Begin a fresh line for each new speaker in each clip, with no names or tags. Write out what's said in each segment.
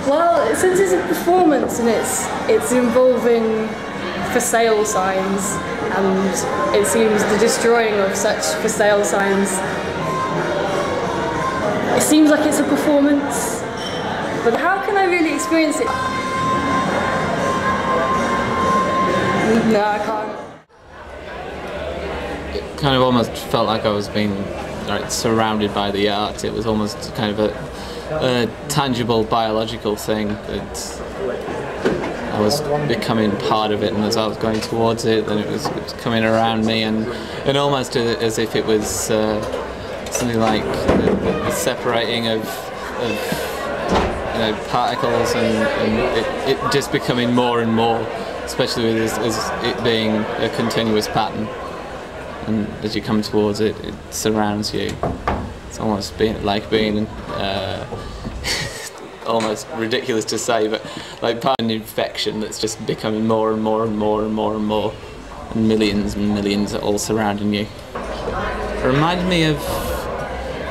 Well, since it's a performance and it's involving for sale signs, and it seems the destroying of such for sale signs, it seems like it's a performance, but how can I really experience it? No, I can't.
It kind of almost felt like I was being surrounded by the art. It was almost kind of a tangible biological thing that I was becoming part of it, and as I was going towards it, then it was coming around me, and almost as if it was something like the separating of particles, and it just becoming more and more, especially with as it being a continuous pattern. And as you come towards it, it surrounds you. It's almost like being almost ridiculous to say, but like part of an infection that's just becoming more and more and more and more and more, and millions are all surrounding you. It reminded me of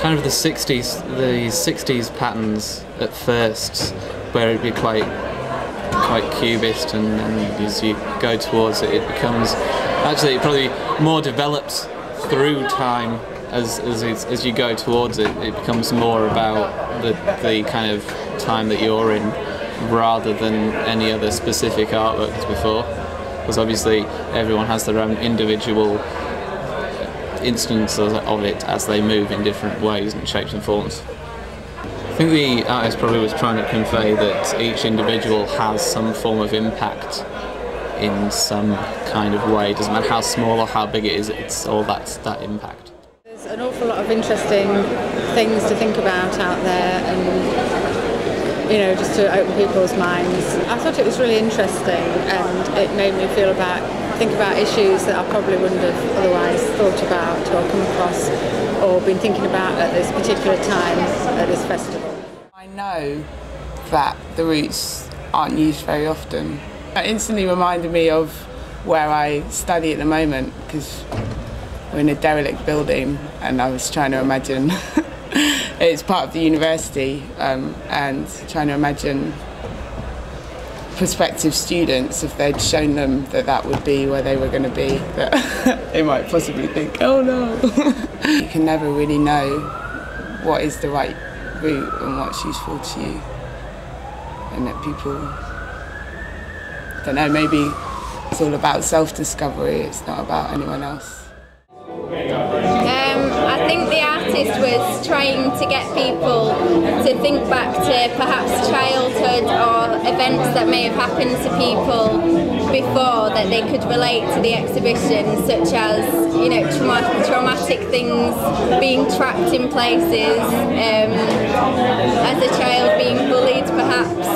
kind of the 60s patterns at first, where it'd be quite cubist, and as you go towards it, it becomes actually probably more developed through time. As you go towards it, it becomes more about the kind of time that you're in, rather than any other specific artworks before. Because obviously everyone has their own individual instances of it as they move in different ways and shapes and forms. I think the artist probably was trying to convey that each individual has some form of impact in some kind of way. It doesn't matter how small or how big it is, it's all that impact.
There's an awful lot of interesting things to think about out there, and just to open people's minds. I thought it was really interesting, and it made me think about issues that I probably wouldn't have otherwise thought about or come across or been thinking about at this particular time at this festival.
I know that the roots aren't used very often. It instantly reminded me of where I study at the moment, because we're in a derelict building, and I was trying to imagine it's part of the university, and trying to imagine prospective students, if they'd shown them that would be where they were going to be, that they might possibly think, oh no. You can never really know what is the right route and what's useful to you, and that people, I don't know, maybe it's all about self-discovery, it's not about anyone else.
I think the artist was trying to get people to think back to perhaps childhood or events that may have happened to people before that they could relate to the exhibition, such as traumatic things, being trapped in places, as a child being bullied perhaps.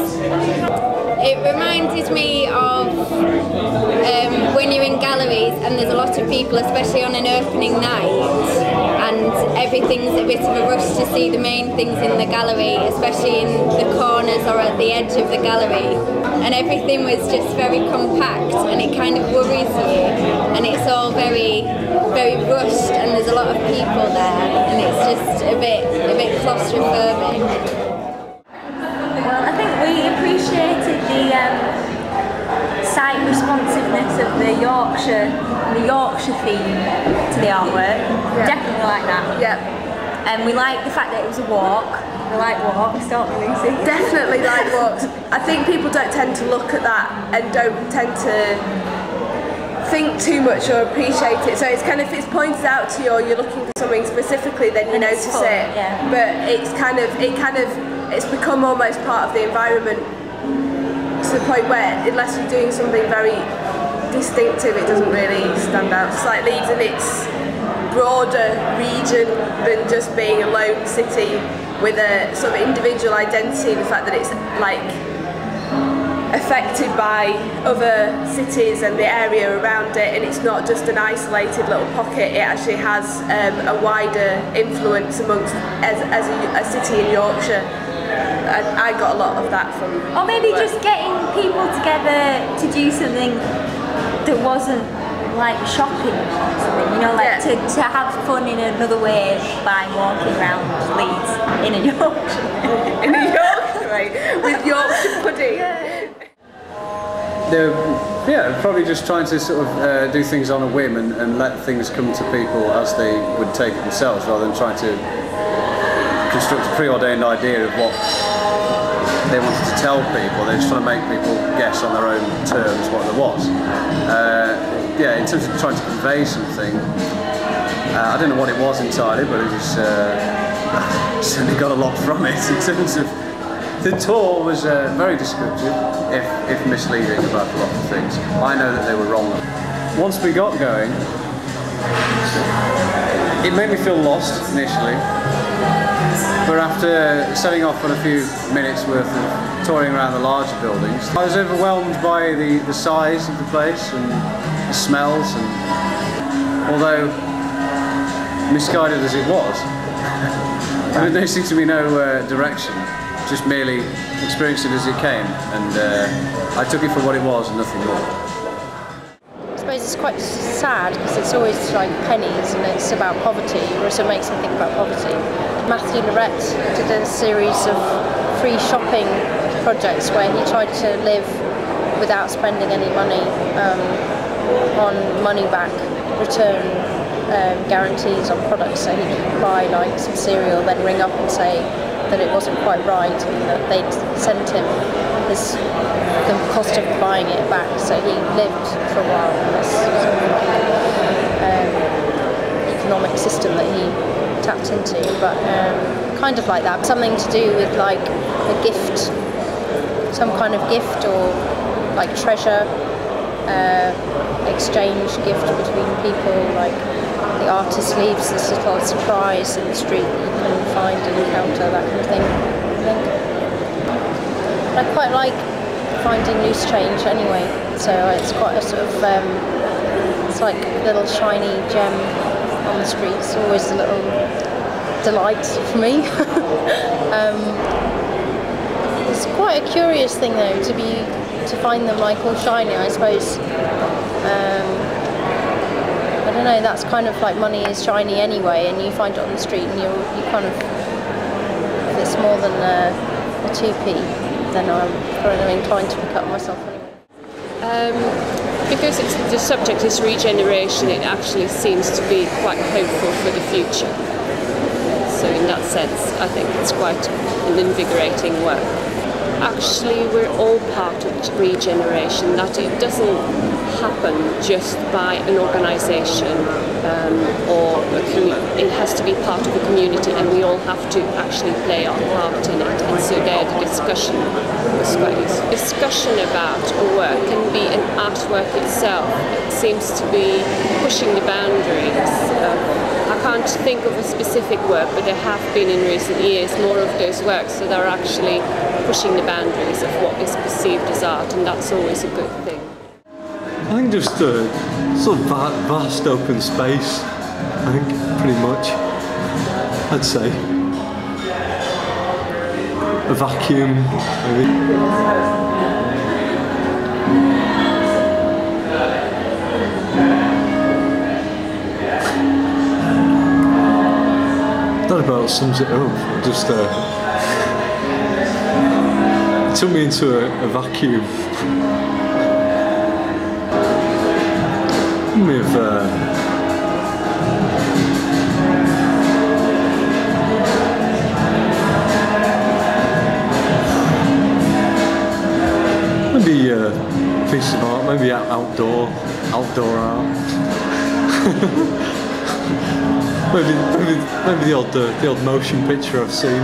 It reminded me of when you're in galleries and there's a lot of people, especially on an opening night, and everything's a bit of a rush to see the main things in the gallery, especially in the corners or at the edge of the gallery. And everything was just very compact, and it kind of worries you, and it's all very, very rushed, and there's a lot of people there, and it's just a bit claustrophobic.
Well, I think we appreciated the sight responsiveness of the Yorkshire theme to the artwork. Yeah. Definitely like that.
Yeah.
And we like the fact that it was a walk. We like walks, don't we, Lucy?
Definitely like walks. I think people don't tend to look at that and don't tend to think too much or appreciate it. So it's kind of, if it's pointed out to you or you're looking for something specifically, then you notice it.
Yeah.
But it's become almost part of the environment, to the point where unless you're doing something very distinctive, it doesn't really stand out. It's like Leeds in its broader region than just being a lone city with a sort of individual identity, the fact that it's like affected by other cities and the area around it, and it's not just an isolated little pocket, it actually has a wider influence amongst as a city in Yorkshire. I got a lot of that from
or maybe just getting people together to do something that wasn't like shopping or something, to have fun in another way by walking around Leeds in a Yorkshire.
In a Yorkshire way, with Yorkshire
Yeah, probably just trying to sort of do things on a whim and let things come to people as they would take it themselves, rather than trying to construct a preordained idea of what they wanted to tell people. They're just trying to make people guess on their own terms what there was. Yeah, in terms of trying to convey something, I don't know what it was entirely, but it was certainly got a lot from it. In terms of the tour was very descriptive, if misleading about a lot of things. I know that they were wrong. Once we got going, it made me feel lost initially, but after setting off on a few minutes worth of touring around the larger buildings, I was overwhelmed by the size of the place and the smells, and although misguided as it was, there seemed to be no direction, just merely experienced it as it came, and I took it for what it was and nothing more.
I suppose it's quite sad because it's always like pennies and it's about poverty, or so it makes me think about poverty. Matthew Lorette did a series of free shopping projects where he tried to live without spending any money on money back return guarantees on products. So he'd buy like some cereal, then ring up and say that it wasn't quite right and that they'd send him the cost of buying it back. So he lived for a while in this sort of economic system that he tapped into, but kind of like that. Something to do with like a gift, some kind of gift, or like treasure exchange gift between people, like the artist leaves this little surprise in the street that you can find and encounter, that kind of thing, I think. I quite like finding loose change anyway, so it's quite a sort of, it's like a little shiny gem on the street. It's always a little delight for me. It's quite a curious thing though, to find them like all shiny, I suppose. I don't know, that's kind of like money is shiny anyway, and you find it on the street and you kind of, if it's more than a 2p, then I'm kind of inclined to pick up myself anyway.
Because the subject is regeneration, it actually seems to be quite hopeful for the future. So in that sense, I think it's quite an invigorating work. Actually, we're all part of regeneration, that it doesn't happen just by an organisation or it has to be part of a community, and we all have to actually play our part in it. And so there the discussion was quite useful. Discussion about a work can be an artwork itself. It seems to be pushing the boundaries. I can't think of a specific work, but there have been in recent years more of those works that are actually pushing the boundaries of what is perceived as art, and that's always a good thing.
I think just a sort of vast open space, I think, pretty much, I'd say. A vacuum, maybe. That about sums it up. Just it took me into a vacuum. With maybe a piece of art, maybe outdoor art. maybe the odd motion picture I've seen.